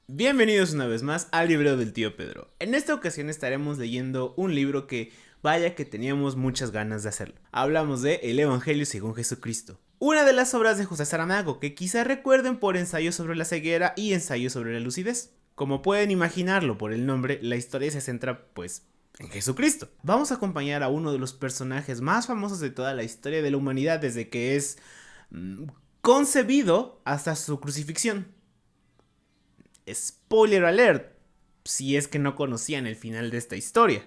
Bienvenidos una vez más al librero del tío Pedro. En esta ocasión estaremos leyendo un libro que vaya que teníamos muchas ganas de hacerlo. Hablamos de El Evangelio según Jesucristo. Una de las obras de José Saramago que quizá recuerden por Ensayo sobre la ceguera y Ensayo sobre la lucidez. Como pueden imaginarlo por el nombre, la historia se centra en Jesucristo. Vamos a acompañar a uno de los personajes más famosos de toda la historia de la humanidad desde que es concebido hasta su crucifixión. Spoiler alert, si es que no conocían el final de esta historia.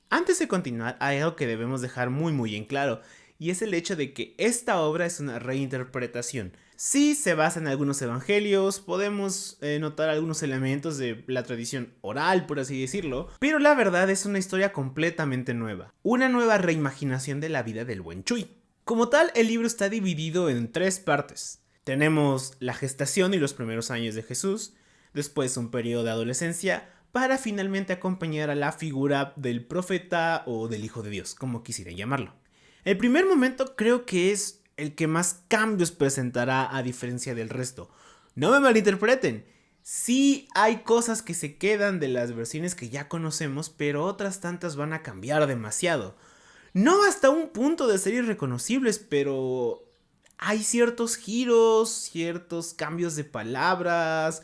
Antes de continuar, hay algo que debemos dejar muy en claro, y es el hecho de que esta obra es una reinterpretación. Sí se basa en algunos evangelios, podemos notar algunos elementos de la tradición oral, por así decirlo, pero la verdad es una historia completamente nueva, una nueva reimaginación de la vida del buen Chuy. Como tal, el libro está dividido en tres partes. Tenemos la gestación y los primeros años de Jesús, después un periodo de adolescencia, para finalmente acompañar a la figura del profeta o del Hijo de Dios, como quisiera llamarlo. El primer momento creo que es el que más cambios presentará a diferencia del resto. No me malinterpreten, sí hay cosas que se quedan de las versiones que ya conocemos, pero otras tantas van a cambiar demasiado. No hasta un punto de ser irreconocibles, pero hay ciertos giros, ciertos cambios de palabras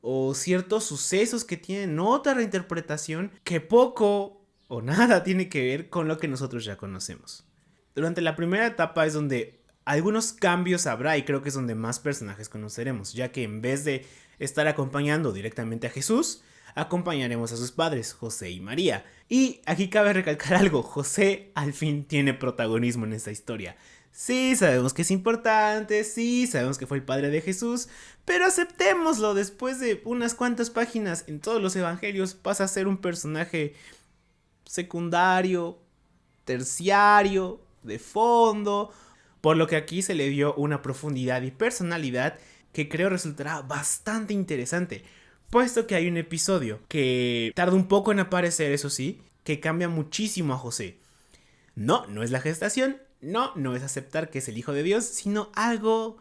o ciertos sucesos que tienen otra reinterpretación que poco o nada tiene que ver con lo que nosotros ya conocemos. Durante la primera etapa es donde algunos cambios habrá y creo que es donde más personajes conoceremos, ya que en vez de estar acompañando directamente a Jesús, acompañaremos a sus padres, José y María. Y aquí cabe recalcar algo, José al fin tiene protagonismo en esta historia. Sí, sabemos que es importante, sí, sabemos que fue el padre de Jesús, pero aceptémoslo, después de unas cuantas páginas en todos los evangelios pasa a ser un personaje secundario, terciario, de fondo, por lo que aquí se le dio una profundidad y personalidad que creo resultará bastante interesante, puesto que hay un episodio que tarda un poco en aparecer, eso sí, que cambia muchísimo a José. No es la gestación, no es aceptar que es el Hijo de Dios, sino algo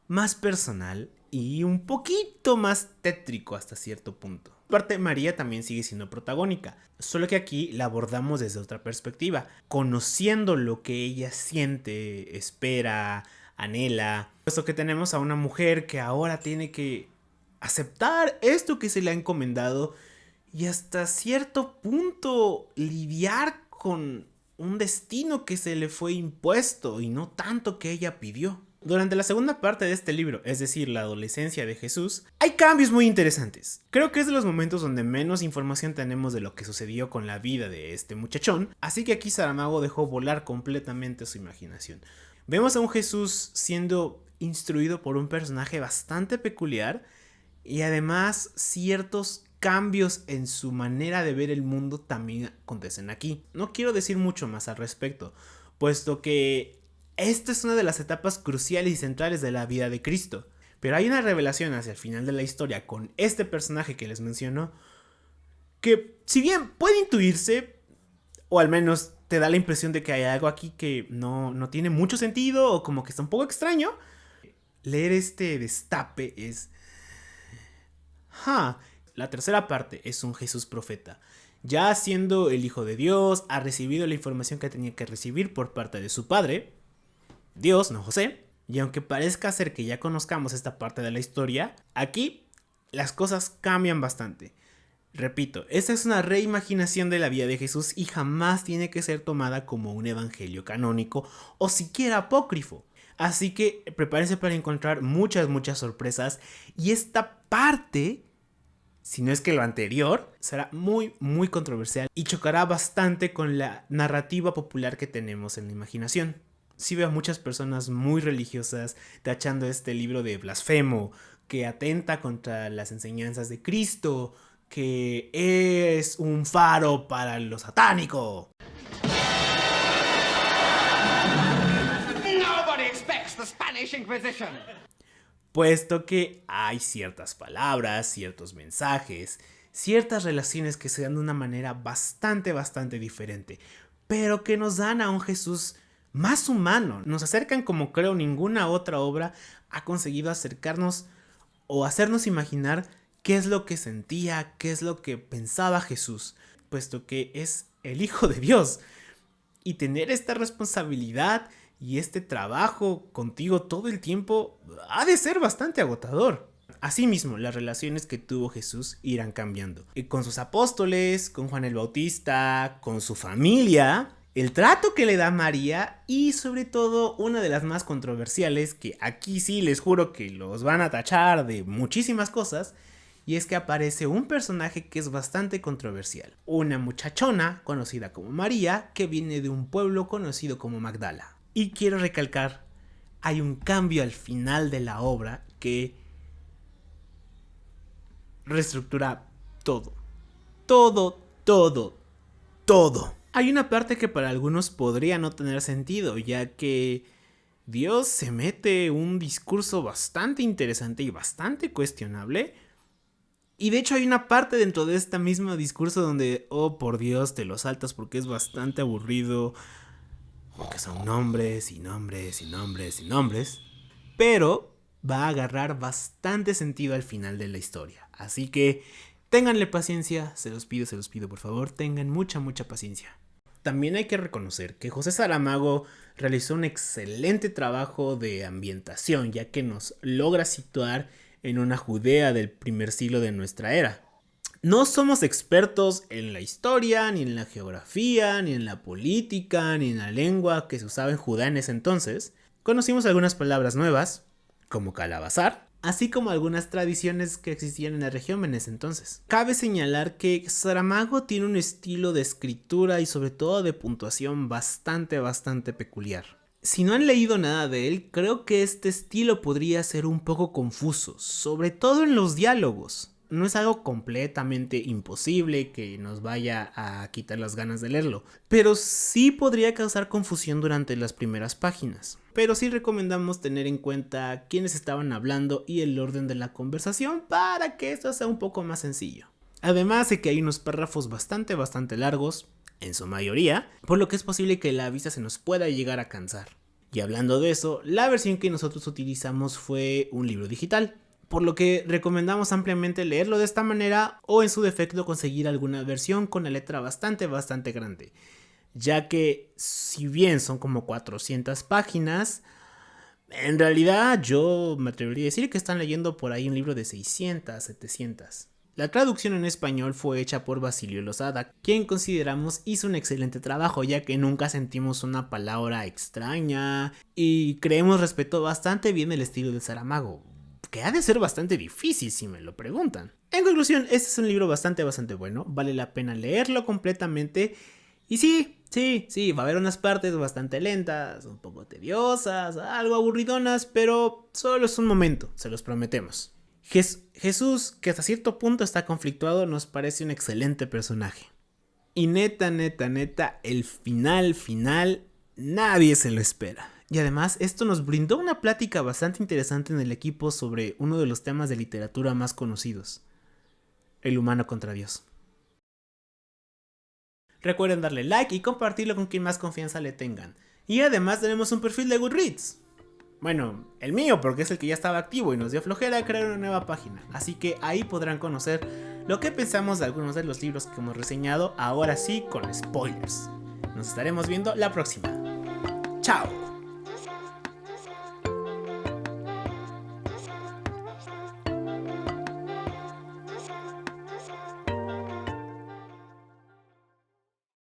más personal y un poquito más tétrico hasta cierto punto. Aparte, María también sigue siendo protagónica, solo que aquí la abordamos desde otra perspectiva, conociendo lo que ella siente, espera, anhela, puesto que tenemos a una mujer que ahora tiene que aceptar esto que se le ha encomendado y hasta cierto punto lidiar con un destino que se le fue impuesto y no tanto que ella pidió. Durante la segunda parte de este libro, es decir, la adolescencia de Jesús, hay cambios muy interesantes. Creo que es de los momentos donde menos información tenemos de lo que sucedió con la vida de este muchachón, así que aquí Saramago dejó volar completamente su imaginación. Vemos a un Jesús siendo instruido por un personaje bastante peculiar y además ciertos cambios en su manera de ver el mundo también acontecen aquí. No quiero decir mucho más al respecto, puesto que esta es una de las etapas cruciales y centrales de la vida de Cristo. Pero hay una revelación hacia el final de la historia con este personaje que les menciono, que si bien puede intuirse, o al menos te da la impresión de que hay algo aquí que no tiene mucho sentido o como que está un poco extraño, leer este destape es... La tercera parte es un Jesús profeta. Ya siendo el Hijo de Dios, ha recibido la información que tenía que recibir por parte de su padre, Dios, no José. Y aunque parezca ser que ya conozcamos esta parte de la historia, aquí las cosas cambian bastante. Repito, esta es una reimaginación de la vida de Jesús y jamás tiene que ser tomada como un evangelio canónico o siquiera apócrifo. Así que prepárense para encontrar muchas sorpresas y esta parte, si no es que lo anterior, será muy controversial y chocará bastante con la narrativa popular que tenemos en la imaginación. Sí veo a muchas personas muy religiosas tachando este libro de blasfemo, que atenta contra las enseñanzas de Cristo, que es un faro para lo satánico. Nobody expects the Spanish Inquisition. Puesto que hay ciertas palabras, ciertos mensajes, ciertas relaciones que se dan de una manera bastante diferente, pero que nos dan a un Jesús más humano, nos acercan como creo ninguna otra obra ha conseguido acercarnos o hacernos imaginar qué es lo que sentía, qué es lo que pensaba Jesús, puesto que es el Hijo de Dios. Y tener esta responsabilidad y este trabajo contigo todo el tiempo ha de ser bastante agotador. Asimismo, las relaciones que tuvo Jesús irán cambiando. Y con sus apóstoles, con Juan el Bautista, con su familia, el trato que le da María y sobre todo una de las más controversiales, que aquí sí les juro que los van a tachar de muchísimas cosas, y es que aparece un personaje que es bastante controversial. Una muchachona conocida como María que viene de un pueblo conocido como Magdala. Y quiero recalcar, hay un cambio al final de la obra que reestructura todo. Todo. Hay una parte que para algunos podría no tener sentido, ya que Dios se mete un discurso bastante interesante y bastante cuestionable. Y de hecho hay una parte dentro de este mismo discurso donde, oh por Dios, te lo saltas porque es bastante aburrido, porque son nombres y nombres y nombres y nombres, pero va a agarrar bastante sentido al final de la historia. Así que ténganle paciencia, se los pido por favor, tengan mucha paciencia. También hay que reconocer que José Saramago realizó un excelente trabajo de ambientación, ya que nos logra situar en una Judea del primer siglo de nuestra era. No somos expertos en la historia, ni en la geografía, ni en la política, ni en la lengua que se usaba en Judá en ese entonces. Conocimos algunas palabras nuevas, como calabazar, así como algunas tradiciones que existían en la región en ese entonces. Cabe señalar que Saramago tiene un estilo de escritura y sobre todo de puntuación bastante peculiar. Si no han leído nada de él, creo que este estilo podría ser un poco confuso, sobre todo en los diálogos. No es algo completamente imposible que nos vaya a quitar las ganas de leerlo, pero sí podría causar confusión durante las primeras páginas. Pero sí recomendamos tener en cuenta quiénes estaban hablando y el orden de la conversación para que esto sea un poco más sencillo. Además de que hay unos párrafos bastante largos, en su mayoría, por lo que es posible que la vista se nos pueda llegar a cansar. Y hablando de eso, la versión que nosotros utilizamos fue un libro digital, por lo que recomendamos ampliamente leerlo de esta manera o en su defecto conseguir alguna versión con la letra bastante grande, ya que si bien son como 400 páginas, en realidad yo me atrevería a decir que están leyendo por ahí un libro de 600, 700. La traducción en español fue hecha por Basilio Losada, quien consideramos hizo un excelente trabajo, ya que nunca sentimos una palabra extraña y creemos respetó bastante bien el estilo de Saramago, que ha de ser bastante difícil si me lo preguntan. En conclusión, este es un libro bastante bueno, vale la pena leerlo completamente y sí, va a haber unas partes bastante lentas, un poco tediosas, algo aburridonas, pero solo es un momento, se los prometemos. Jesús, que hasta cierto punto está conflictuado, nos parece un excelente personaje. Y neta, el final, nadie se lo espera. Y además, esto nos brindó una plática bastante interesante en el equipo sobre uno de los temas de literatura más conocidos: el humano contra Dios. Recuerden darle like y compartirlo con quien más confianza le tengan. Y además tenemos un perfil de Goodreads. Bueno, el mío, porque es el que ya estaba activo y nos dio flojera crear una nueva página. Así que ahí podrán conocer lo que pensamos de algunos de los libros que hemos reseñado, ahora sí con spoilers. Nos estaremos viendo la próxima. ¡Chao!